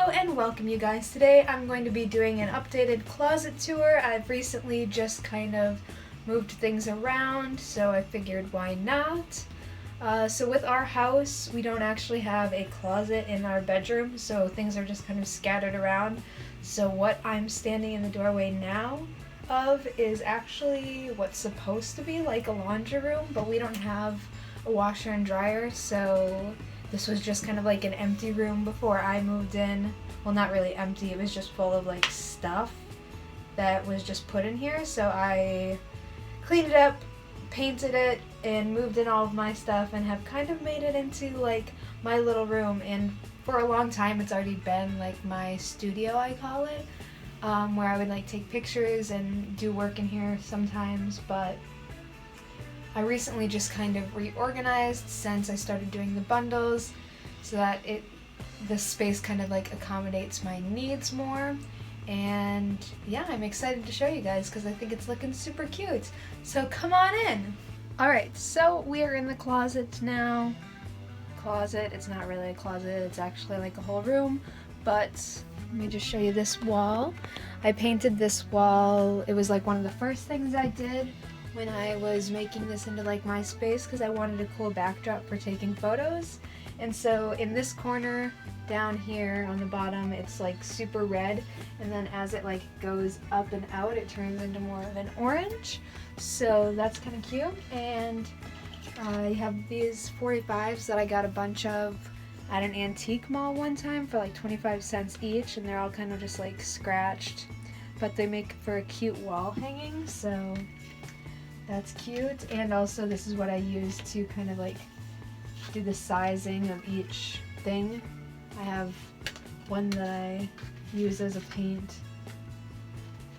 Hello and welcome you guys. Today I'm going to be doing an updated closet tour. I've recently just kind of moved things around, so I figured why not. So with our house, we don't actually have a closet in our bedroom, so things are just kind of scattered around. So what I'm standing in the doorway now of is actually what's supposed to be like a laundry room, but we don't have a washer and dryer, so this was just kind of like an empty room before I moved in. Well, not really empty, it was just full of like stuff that was just put in here. So I cleaned it up, painted it, and moved in all of my stuff and have kind of made it into like my little room. And for a long time it's already been like my studio, I call it, where I would like take pictures and do work in here sometimes, but I recently just kind of reorganized since I started doing the bundles so that the space kind of like accommodates my needs more. And yeah, I'm excited to show you guys because I think it's looking super cute. So come on in. Alright, so we are in the closet now. Closet, it's not really a closet, it's actually like a whole room, but let me just show you this wall. I painted this wall. It was like one of the first things I did when I was making this into like my space because I wanted a cool backdrop for taking photos. And so in this corner down here on the bottom, it's like super red, and then as it like goes up and out, it turns into more of an orange. So that's kind of cute. And I have these 45s that I got a bunch of at an antique mall one time for like 25 cents each, and they're all kind of just like scratched, but they make for a cute wall hanging, so that's cute. And also this is what I use to kind of like do the sizing of each thing. I have one that I use as a paint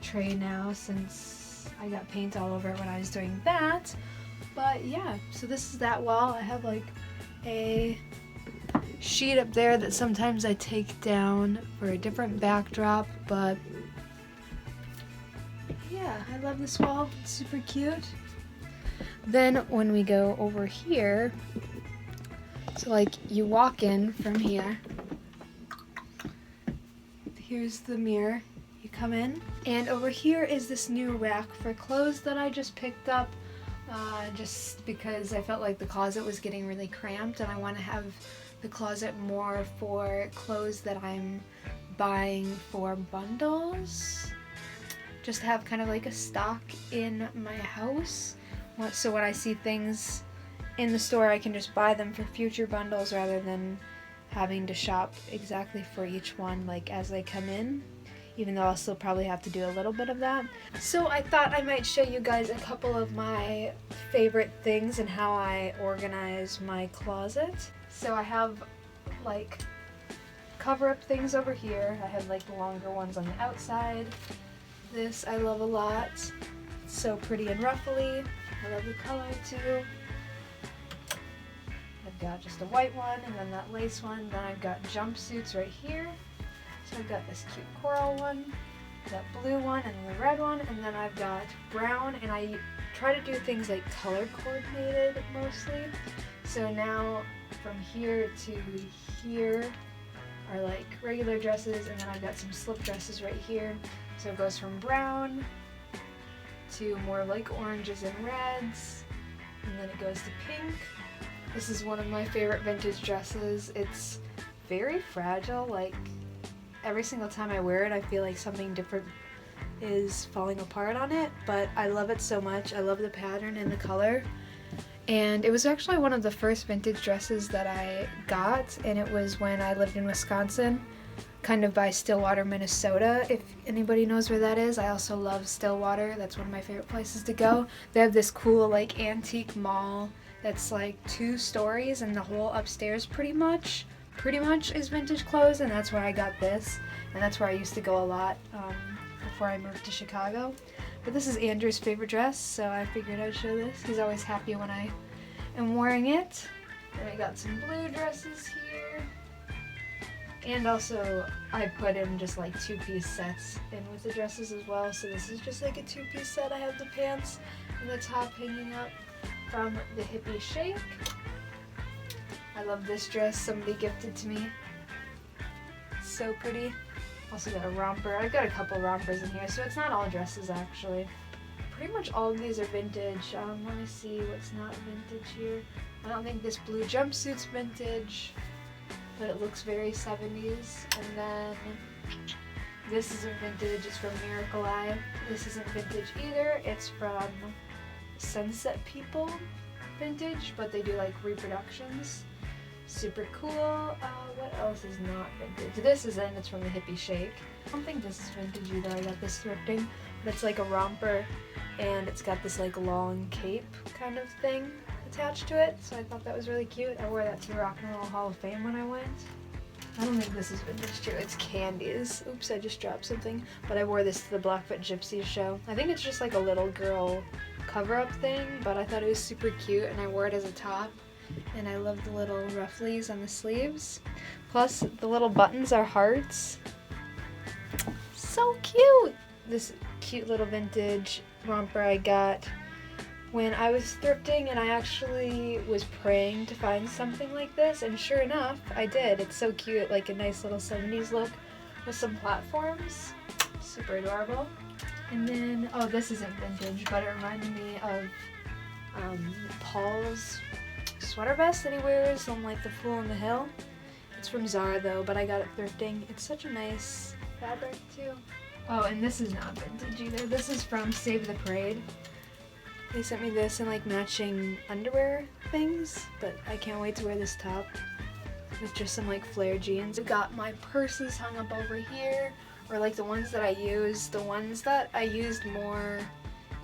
tray now since I got paint all over it when I was doing that. But yeah, so this is that wall. I have like a sheet up there that sometimes I take down for a different backdrop, but yeah, I love this wall. It's super cute. Then when we go over here, so like you walk in from here, here's the mirror, you come in, and over here is this new rack for clothes that I just picked up just because I felt like the closet was getting really cramped and I want to have the closet more for clothes that I'm buying for bundles. Just to have kind of like a stock in my house. So when I see things in the store, I can just buy them for future bundles rather than having to shop exactly for each one like as they come in, even though I'll still probably have to do a little bit of that. So I thought I might show you guys a couple of my favorite things and how I organize my closet. So I have like cover up things over here. I have like the longer ones on the outside. This I love a lot. It's so pretty and ruffly. I love the color too. I've got just a white one and then that lace one. Then I've got jumpsuits right here. So I've got this cute coral one, that blue one, and the red one, and then I've got brown, and I try to do things like color coordinated mostly. So now from here to here are like regular dresses, and then I've got some slip dresses right here. So it goes from brown to more like oranges and reds, and then it goes to pink. This is one of my favorite vintage dresses. It's very fragile, like every single time I wear it I feel like something different is falling apart on it, but I love it so much. I love the pattern and the color. And it was actually one of the first vintage dresses that I got, and it was when I lived in Wisconsin, kind of by Stillwater, Minnesota, if anybody knows where that is. I also love Stillwater. That's one of my favorite places to go. They have this cool like antique mall that's like 2 stories, and the whole upstairs pretty much is vintage clothes, and that's where I got this, and that's where I used to go a lot before I moved to Chicago. But this is Andrew's favorite dress, so I figured I'd show this. He's always happy when I am wearing it. And I got some blue dresses here, and also I put in just like 2-piece sets in with the dresses as well. So this is just like a 2-piece set. I have the pants and the top hanging up from the Hippie Shake. I love this dress, somebody gifted to me. so pretty. Also got a romper. I've got a couple rompers in here, so it's not all dresses actually. Pretty much all of these are vintage. Let me see what's not vintage here. I don't think this blue jumpsuit's vintage, but it looks very 70s. And then this isn't vintage, it's from Miracle Eye. This isn't vintage either, it's from Sunset People vintage, but they do like reproductions. Super cool. What else is not vintage? This is it's from the Hippie Shake. I don't think this is vintage either. I got this thrifting. That's like a romper, and it's got this like long cape kind of thing attached to it, so I thought that was really cute. I wore that to the Rock and Roll Hall of Fame when I went. I don't think this is vintage too. It's Candies. Oops, I just dropped something. But I wore this to the Blackfoot Gypsies show. I think it's just like a little girl cover-up thing, but I thought it was super cute, and I wore it as a top. And I love the little rufflies on the sleeves. Plus, the little buttons are hearts. So cute! This cute little vintage romper I got when I was thrifting, and I actually was praying to find something like this, and sure enough, I did. It's so cute, like a nice little 70s look with some platforms. Super adorable. And then, oh, this isn't vintage, but it reminded me of Paul's sweater vest that he wears on like The Fool on the Hill. It's from Zara though, but I got it thrifting. It's such a nice fabric too. Oh, and this is not vintage either. This is from Save the Parade. They sent me this in like matching underwear things, but I can't wait to wear this top with just some like flare jeans. I've got my purses hung up over here, or like the ones that I use. The ones that I used more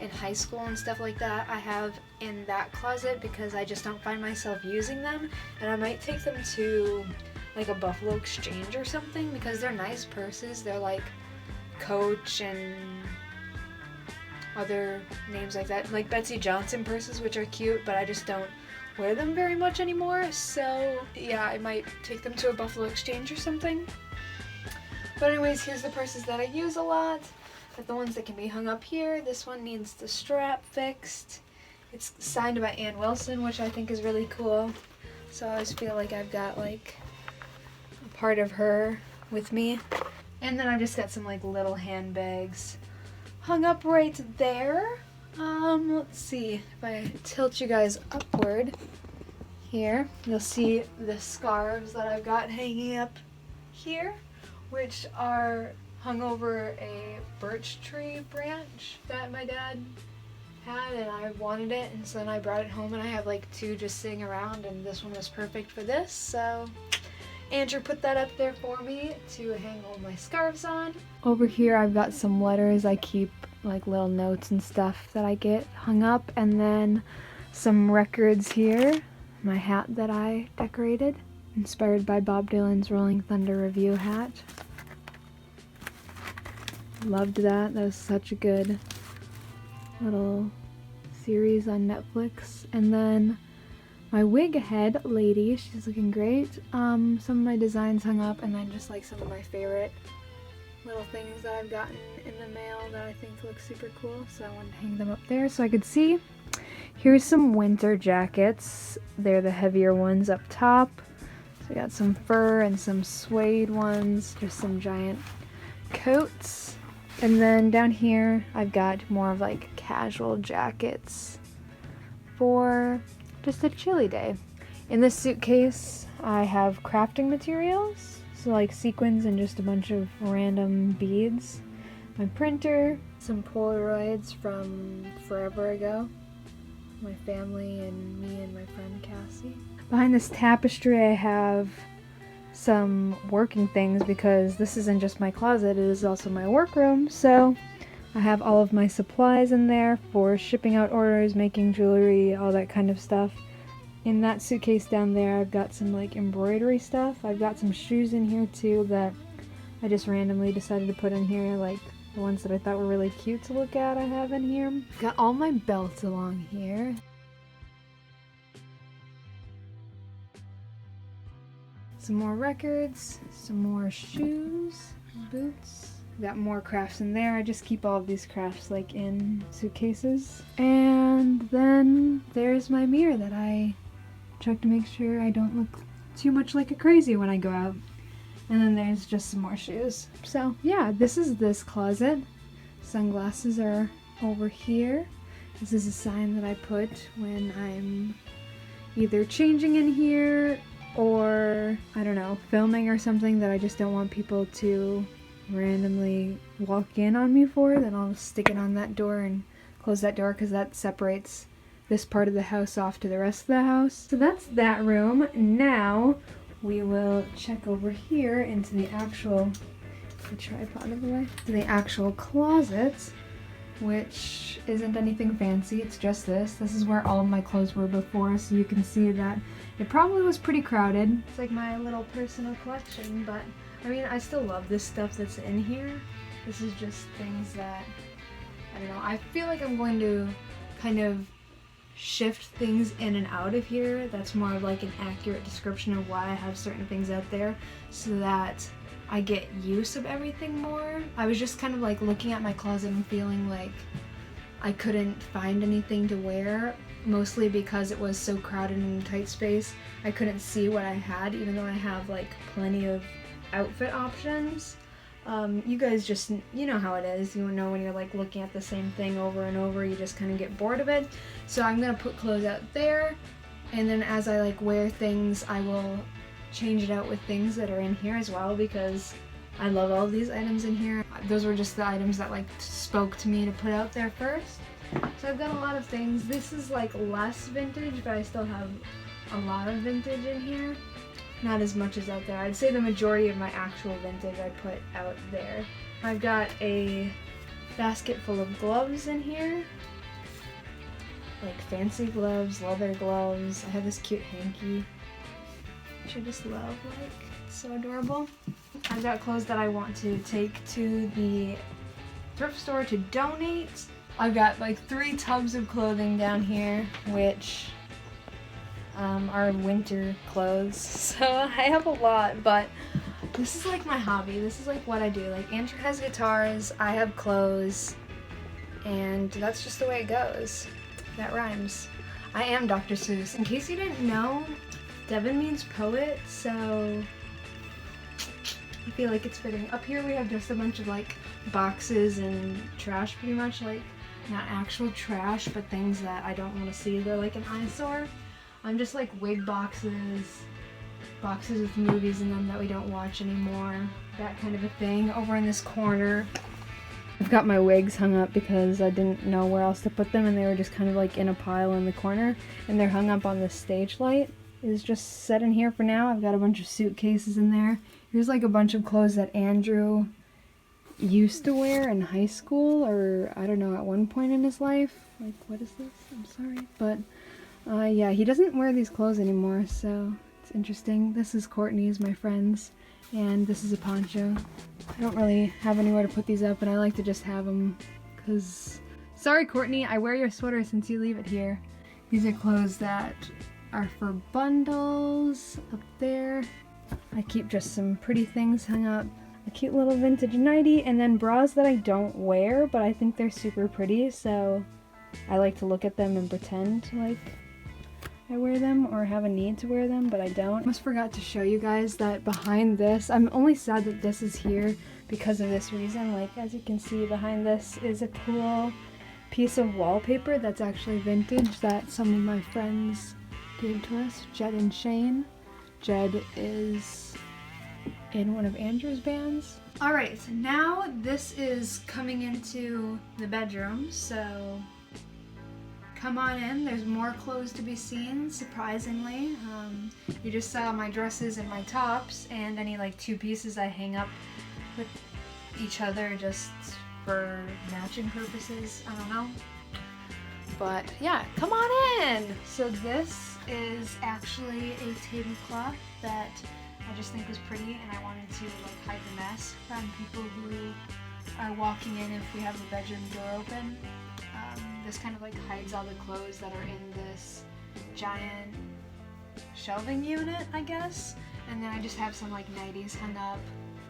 in high school and stuff like that, I have in that closet because I just don't find myself using them, and I might take them to like a Buffalo Exchange or something because they're nice purses. They're like Coach and other names like that, like Betsy Johnson purses, which are cute, but I just don't wear them very much anymore. So yeah, I might take them to a Buffalo Exchange or something. But anyways, here's the purses that I use a lot. Got the ones that can be hung up here. This one needs the strap fixed. It's signed by Ann Wilson, which I think is really cool. So I always feel like I've got like a part of her with me. And then I just got some like little handbags hung up right there. Let's see, if I tilt you guys upward here, you'll see the scarves that I've got hanging up here, which are hung over a birch tree branch that my dad had, and I wanted it, and so then I brought it home, and I have like two just sitting around, and this one was perfect for this, so Andrew put that up there for me to hang all my scarves on. Over here I've got some letters. I keep like little notes and stuff that I get hung up, and then some records here. My hat that I decorated, inspired by Bob Dylan's Rolling Thunder Review hat. Loved that. That was such a good little series on Netflix. And then my wig head lady, she's looking great. Some of my designs hung up, and then just like some of my favorite little things that I've gotten in the mail that I think look super cool, so I wanted to hang them up there so I could see. Here's some winter jackets. They're the heavier ones up top. So I got some fur and some suede ones, just some giant coats. And then down here I've got more of like casual jackets for just a chilly day. In this suitcase I have crafting materials, so like sequins and just a bunch of random beads. My printer, some Polaroids from forever ago, my family and me and my friend Cassie. Behind this tapestry I have some working things because this isn't just my closet, it is also my workroom, so I have all of my supplies in there for shipping out orders, making jewelry, all that kind of stuff. In that suitcase down there I've got some like embroidery stuff. I've got some shoes in here too that I just randomly decided to put in here, like the ones that I thought were really cute to look at I have in here. Got all my belts along here. Some more records, some more shoes, boots. Got more crafts in there. I just keep all of these crafts like in suitcases. And then there's my mirror that I check to make sure I don't look too much like a crazy when I go out. And then there's just some more shoes. So yeah, this is this closet. Sunglasses are over here. This is a sign that I put when I'm either changing in here or, I don't know, filming or something that I just don't want people to randomly walk in on me for. Then I'll stick it on that door and close that door because that separates this part of the house off to the rest of the house. So that's that room. Now we will check over here into the actual, the tripod of the way, the actual closet, which isn't anything fancy. It's just this. This is where all of my clothes were before, so you can see that it probably was pretty crowded. It's like my little personal collection, but I mean, I still love this stuff that's in here. This is just things that, I don't know, I feel like I'm going to kind of shift things in and out of here. That's more of like an accurate description of why I have certain things out there, so that I get use of everything more. I was just kind of like looking at my closet and feeling like I couldn't find anything to wear, mostly because it was so crowded and tight space. I couldn't see what I had, even though I have like plenty of outfit options. You guys just, you know how it is. You know when you're like looking at the same thing over and over, you just kind of get bored of it. So I'm gonna put clothes out there, and then as I like wear things, I will change it out with things that are in here as well, because I love all of these items in here. Those were just the items that like spoke to me to put out there first. So I've got a lot of things. This is like less vintage, but I still have a lot of vintage in here. Not as much as out there. I'd say the majority of my actual vintage I put out there. I've got a basket full of gloves in here. Like fancy gloves, leather gloves. I have this cute hanky, which I just love, like, it's so adorable. I've got clothes that I want to take to the thrift store to donate. I've got like 3 tubs of clothing down here, which are winter clothes. So I have a lot, but this is like my hobby. This is like what I do. Like, Andrew has guitars, I have clothes, and that's just the way it goes. That rhymes. I am Dr. Seuss. In case you didn't know, Devyn means poet, so I feel like it's fitting. Up here we have just a bunch of like boxes and trash, pretty much, like not actual trash, but things that I don't want to see. They're like an eyesore. I'm just like wig boxes, boxes with movies in them that we don't watch anymore, that kind of a thing. Over in this corner, I've got my wigs hung up because I didn't know where else to put them, and they were just kind of like in a pile in the corner, and they're hung up on this stage light. Is just set in here for now. I've got a bunch of suitcases in there. Here's like a bunch of clothes that Andrew used to wear in high school, or I don't know, at one point in his life. Like, what is this? I'm sorry. But yeah, he doesn't wear these clothes anymore, so it's interesting. This is Courtney's, my friend's, and this is a poncho. I don't really have anywhere to put these up, and I like to just have them because, sorry Courtney, I wear your sweater since you leave it here. These are clothes that are for bundles up there. I keep just some pretty things hung up. A cute little vintage nightie, and then bras that I don't wear, but I think they're super pretty, so I like to look at them and pretend like I wear them or have a need to wear them, but I don't. I almost forgot to show you guys that behind this, I'm only sad that this is here because of this reason. Like, as you can see, behind this is a cool piece of wallpaper that's actually vintage that some of my friends gave to us, Jed and Shane. Jed is in one of Andrew's bands. Alright, so now this is coming into the bedroom, so come on in. There's more clothes to be seen, surprisingly. You just saw my dresses and my tops, and any like 2 pieces I hang up with each other just for matching purposes. I don't know. But yeah, come on in! So this is actually a tablecloth that I just think was pretty, and I wanted to like hide the mess from people who are walking in if we have the bedroom door open. This kind of like hides all the clothes that are in this giant shelving unit, I guess. And then I just have some like nighties hung up.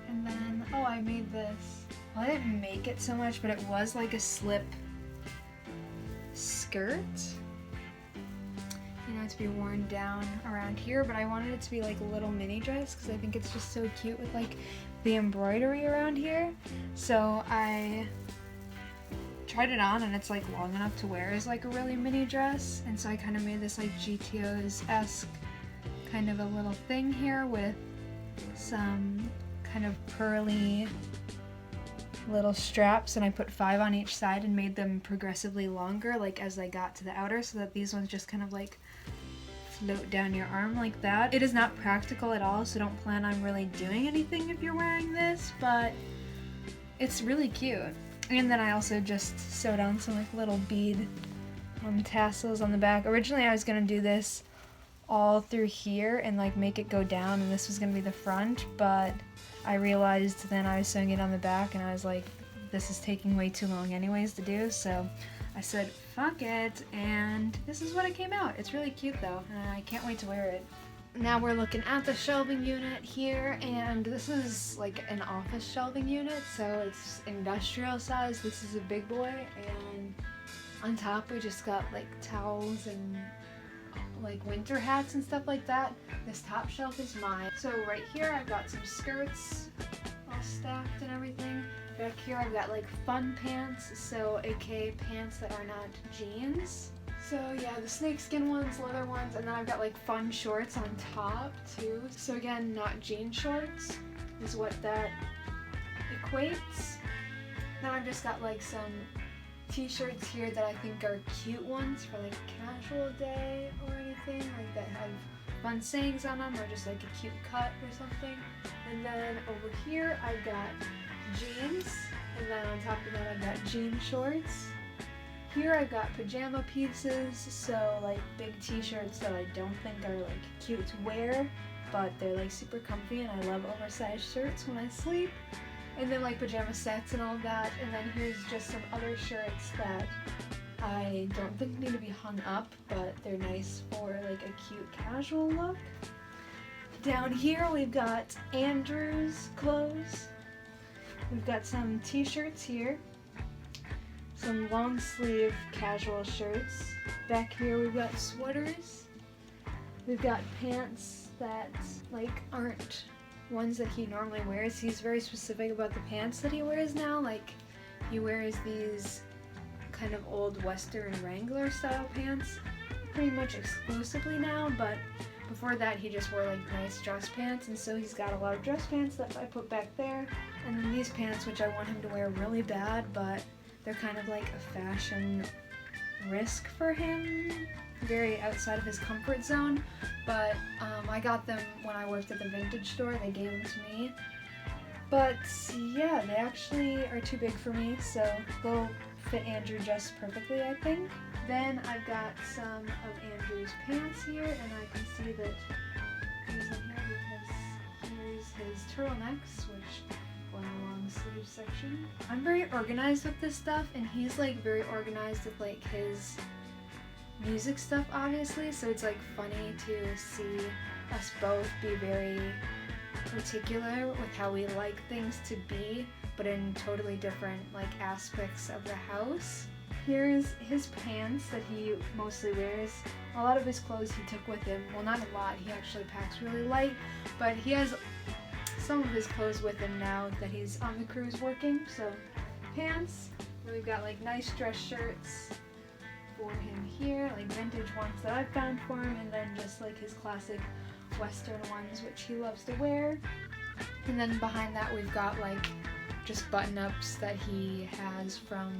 And then, oh, I made this. Well, I didn't make it so much, but it was like a slip skirt. You want it to be worn down around here, but I wanted it to be like a little mini dress because I think it's just so cute with like the embroidery around here. So I tried it on and it's like long enough to wear as like a really mini dress, and so I kind of made this like GTOs-esque kind of a little thing here with some kind of pearly little straps, and I put 5 on each side and made them progressively longer like as I got to the outer, so that these ones just kind of like float down your arm like that. It is not practical at all, so don't plan on really doing anything if you're wearing this, but it's really cute. And then I also just sewed on some like little bead tassels on the back. Originally I was gonna do this all through here and like make it go down, and this was gonna be the front, but I realized then I was sewing it on the back and I was like, this is taking way too long anyways to do, so I said fuck it, and this is what it came out. It's really cute though, and I can't wait to wear it. Now we're looking at the shelving unit here, and this is like an office shelving unit, so it's industrial size. This is a big boy, and on top we just got like towels and like winter hats and stuff like that. This top shelf is mine. So right here I've got some skirts all stacked and everything. Back here I've got like fun pants, so aka pants that are not jeans. So yeah, the snakeskin ones, leather ones, and then I've got like fun shorts on top too. So again, not jean shorts is what that equates. Then I've just got like some t-shirts here that I think are cute ones for like casual day or anything, like that have fun sayings on them or just like a cute cut or something. And then over here I've got jeans, and then on top of that I've got jean shorts. Here I've got pajama pieces, so like big t-shirts that I don't think are like cute to wear, but they're like super comfy, and I love oversized shirts when I sleep. And then like pajama sets and all of that. And then here's just some other shirts that I don't think need to be hung up, but they're nice for like a cute casual look. Down here we've got Andrew's clothes. We've got some t-shirts here, some long sleeve casual shirts. Back here we've got sweaters. We've got pants that like aren't ones that he normally wears. He's very specific about the pants that he wears now. Like he wears these kind of old Western Wrangler style pants pretty much exclusively now, but before that he just wore like nice dress pants, and so he's got a lot of dress pants that I put back there. And then these pants, which I want him to wear really bad, but they're kind of like a fashion risk for him, very outside of his comfort zone, but I got them when I worked at the vintage store. They gave them to me, but yeah, they actually are too big for me, so they'll fit Andrew just perfectly, I think. Then I've got some of Andrew's pants here, and I can see that he's in here because here's his turtlenecks, which go in the long sleeve section. I'm very organized with this stuff, and he's like very organized with like his music stuff, obviously, so it's like funny to see us both be very particular with how we like things to be, but in totally different like aspects of the house. Here's his pants that he mostly wears. A lot of his clothes he took with him. Well, not a lot, he actually packs really light, but he has some of his clothes with him now that he's on the cruise working. So pants, and we've got like nice dress shirts for him here, like vintage ones that I've found for him, and then just like his classic Western ones which he loves to wear. And then behind that we've got like just button-ups that he has from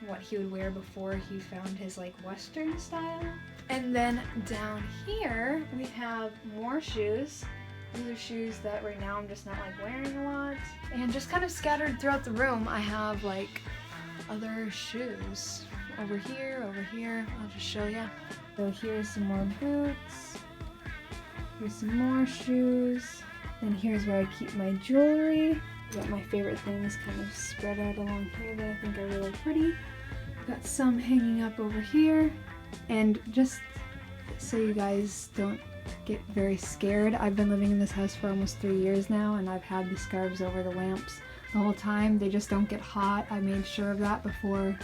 what he would wear before he found his like Western style. And then down here we have more shoes. These are shoes that right now I'm just not like wearing a lot. And just kind of scattered throughout the room I have like other shoes. Over here, I'll just show you. So here's some more boots. Here's some more shoes. And here's where I keep my jewelry. Got my favorite things kind of spread out along here that I think are really pretty. Got some hanging up over here. And just so you guys don't get very scared, I've been living in this house for almost 3 years now, and I've had the scarves over the lamps the whole time. They just don't get hot. I made sure of that before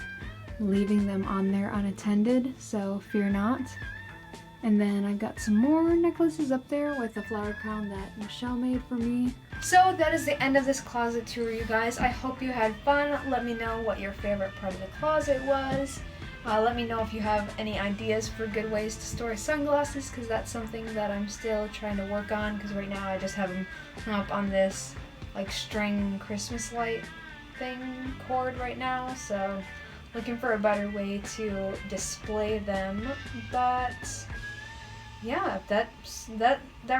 leaving them on there unattended, so fear not. And then I've got some more necklaces up there with a flower crown that Michelle made for me. So that is the end of this closet tour, you guys. I hope you had fun. Let me know what your favorite part of the closet was. Let me know if you have any ideas for good ways to store sunglasses, because that's something that I'm still trying to work on, because right now I just have them hung up on this like string Christmas light thing cord right now, so looking for a better way to display them. But yeah, that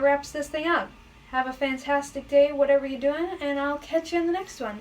wraps this thing up. Have a fantastic day, whatever you're doing, and I'll catch you in the next one.